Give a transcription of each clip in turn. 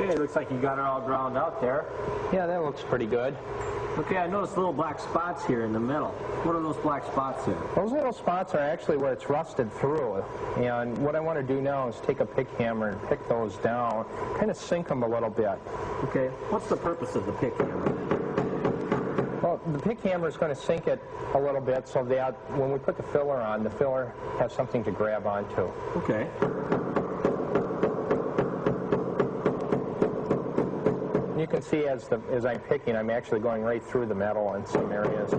Okay, looks like you got it all ground out there. Yeah, that looks pretty good. Okay, I noticed little black spots here in the middle. What are those black spots here? Those little spots are actually where it's rusted through. And what I want to do now is take a pick hammer and pick those down, kind of sink them a little bit. Okay, what's the purpose of the pick hammer? Well, the pick hammer is going to sink it a little bit so that when we put the filler on, the filler has something to grab onto. Okay. You can see as I'm picking, I'm actually going right through the metal in some areas.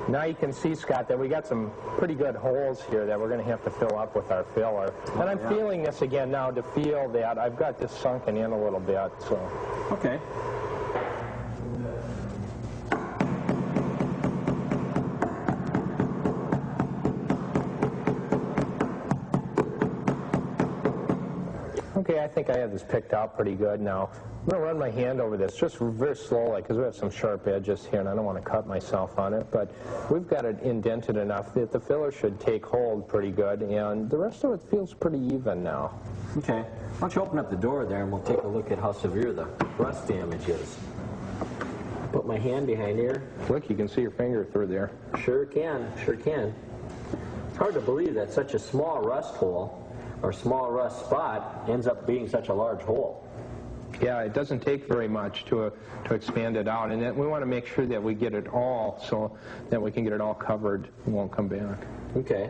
Now you can see, Scott, that we got some pretty good holes here that we're going to have to fill up with our filler. And I'm feeling this again now to feel that I've got this sunken in a little bit. So. Okay. Okay, I think I have this picked out pretty good now. I'm going to run my hand over this just very slowly because we have some sharp edges here and I don't want to cut myself on it, but we've got it indented enough that the filler should take hold pretty good and the rest of it feels pretty even now. Okay, why don't you open up the door there and we'll take a look at how severe the rust damage is. Put my hand behind here. Look, you can see your finger through there. Sure can, sure can. It's hard to believe that such a small rust hole or small rust spot ends up being such a large hole. Yeah, it doesn't take very much to expand it out, and we want to make sure that we get it all so that we can get it all covered and won't come back. Okay.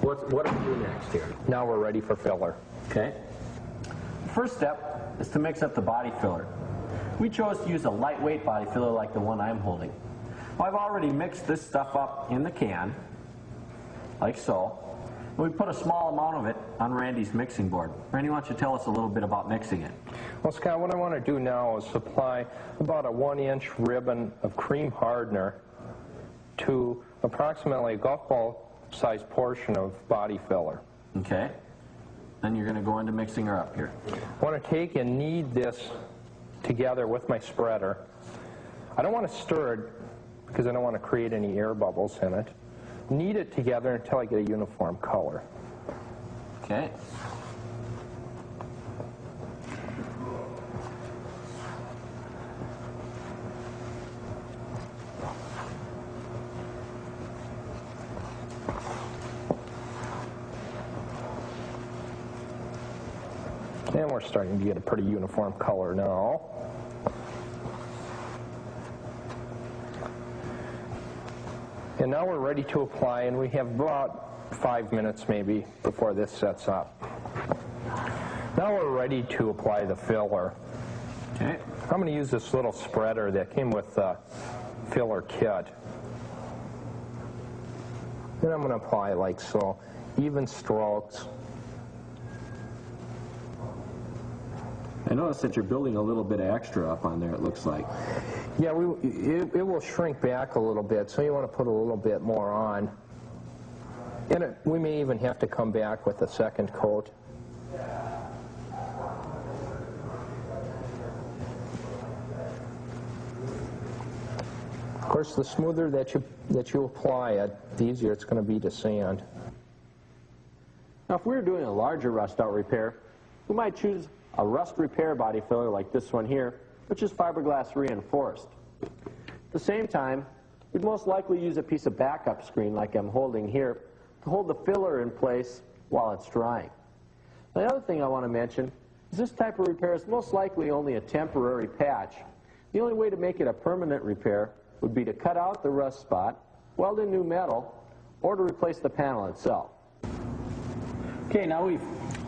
What do we do next here? Now we're ready for filler. Okay. The first step is to mix up the body filler. We chose to use a lightweight body filler like the one I'm holding. Well, I've already mixed this stuff up in the can, like so. We put a small amount of it on Randy's mixing board. Randy, why don't you tell us a little bit about mixing it? Well, Scott, what I want to do now is supply about a 1-inch ribbon of cream hardener to approximately a golf ball sized portion of body filler. Okay. Then you're going to go into mixing her up here. I want to take and knead this together with my spreader. I don't want to stir it because I don't want to create any air bubbles in it. Knead it together until I get a uniform color. Okay. And we're starting to get a pretty uniform color now. And now we're ready to apply, and we have about 5 minutes maybe before this sets up. Now we're ready to apply the filler. Okay. I'm going to use this little spreader that came with the filler kit. And I'm going to apply like so, even strokes. I noticed that you're building a little bit of extra up on there, it looks like. Yeah, it will shrink back a little bit, so you want to put a little bit more on. And we may even have to come back with a second coat. Of course, the smoother that you apply it, the easier it's going to be to sand. Now, if we were doing a larger rust out repair, we might choose a rust repair body filler like this one here, which is fiberglass reinforced. At the same time, we'd most likely use a piece of backup screen like I'm holding here to hold the filler in place while it's drying. The other thing I want to mention is this type of repair is most likely only a temporary patch. The only way to make it a permanent repair would be to cut out the rust spot, weld in new metal, or to replace the panel itself. Okay, now we've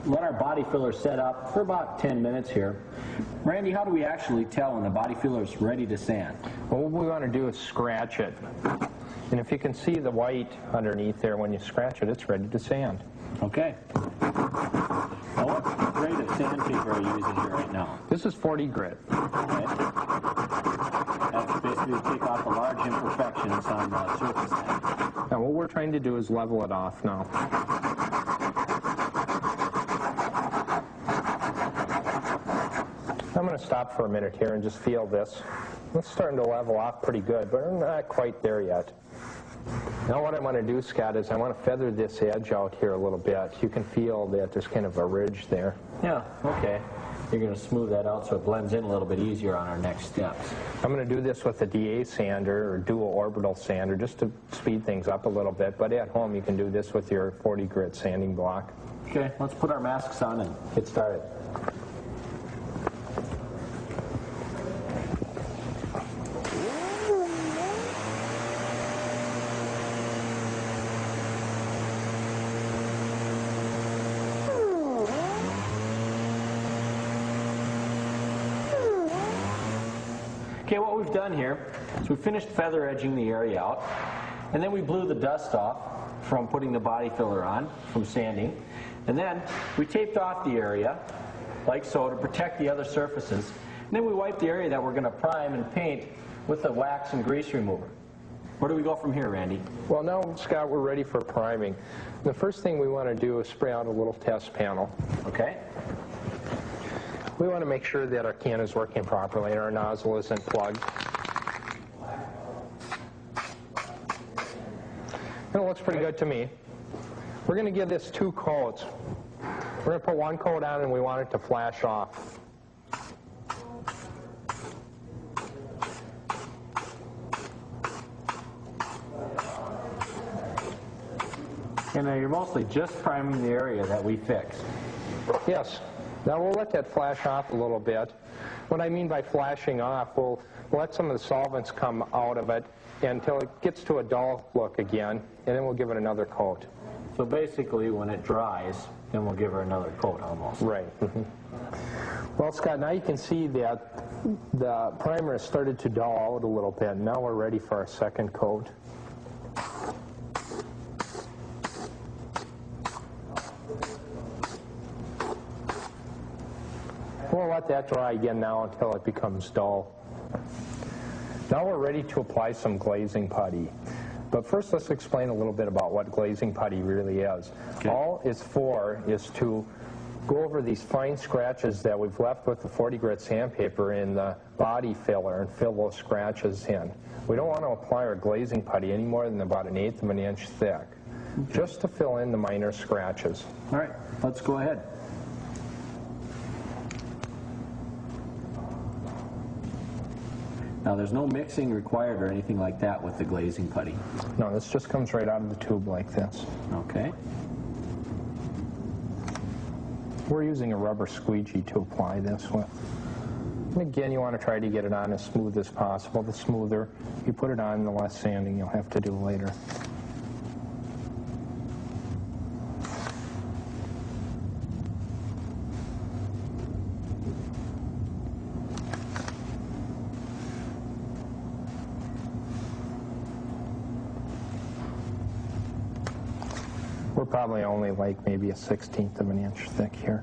let our body filler set up for about 10 minutes here. Randy, how do we actually tell when the body filler is ready to sand? Well, what we want to do is scratch it. And if you can see the white underneath there, when you scratch it, it's ready to sand. Okay. Now what grade of sandpaper are you using here right now? This is 40 grit. Okay. That's basically to take off the large imperfections on the surface then. Now what we're trying to do is level it off now. I'm going to stop for a minute here and just feel this. It's starting to level off pretty good, but I'm not quite there yet. Now what I want to do, Scott, is I want to feather this edge out here a little bit. You can feel that there's kind of a ridge there. Yeah, okay. You're going to smooth that out so it blends in a little bit easier on our next steps. I'm going to do this with a DA sander or dual orbital sander just to speed things up a little bit, but at home you can do this with your 40 grit sanding block. Okay, let's put our masks on and get started. Okay, what we've done here is we finished feather edging the area out, and then we blew the dust off from putting the body filler on, from sanding, and then we taped off the area, like so, to protect the other surfaces, and then we wiped the area that we're going to prime and paint with the wax and grease remover. Where do we go from here, Randy? Well, now, Scott, we're ready for priming. The first thing we want to do is spray out a little test panel. Okay. We want to make sure that our can is working properly and our nozzle isn't plugged. And it looks pretty good to me. We're going to give this 2 coats. We're going to put 1 coat on and we want it to flash off. And you're mostly just priming the area that we fixed. Yes. Now we'll let that flash off a little bit. What I mean by flashing off, we'll let some of the solvents come out of it until it gets to a dull look again, and then we'll give it another coat. So basically when it dries, then we'll give her another coat almost. Right. Well, Scott, now you can see that the primer has started to dull out a little bit. Now we're ready for our second coat. We'll let that dry again now until it becomes dull. Now we're ready to apply some glazing putty. But first let's explain a little bit about what glazing putty really is. Okay. All it's for is to go over these fine scratches that we've left with the 40 grit sandpaper in the body filler and fill those scratches in. We don't want to apply our glazing putty any more than about 1/8 of an inch thick, just to fill in the minor scratches. All right, let's go ahead. Now there's no mixing required or anything like that with the glazing putty. No, this just comes right out of the tube like this. Okay. We're using a rubber squeegee to apply this with. And again, you want to try to get it on as smooth as possible. The smoother you put it on, the less sanding you'll have to do later. We're probably only like maybe 1/16 of an inch thick here.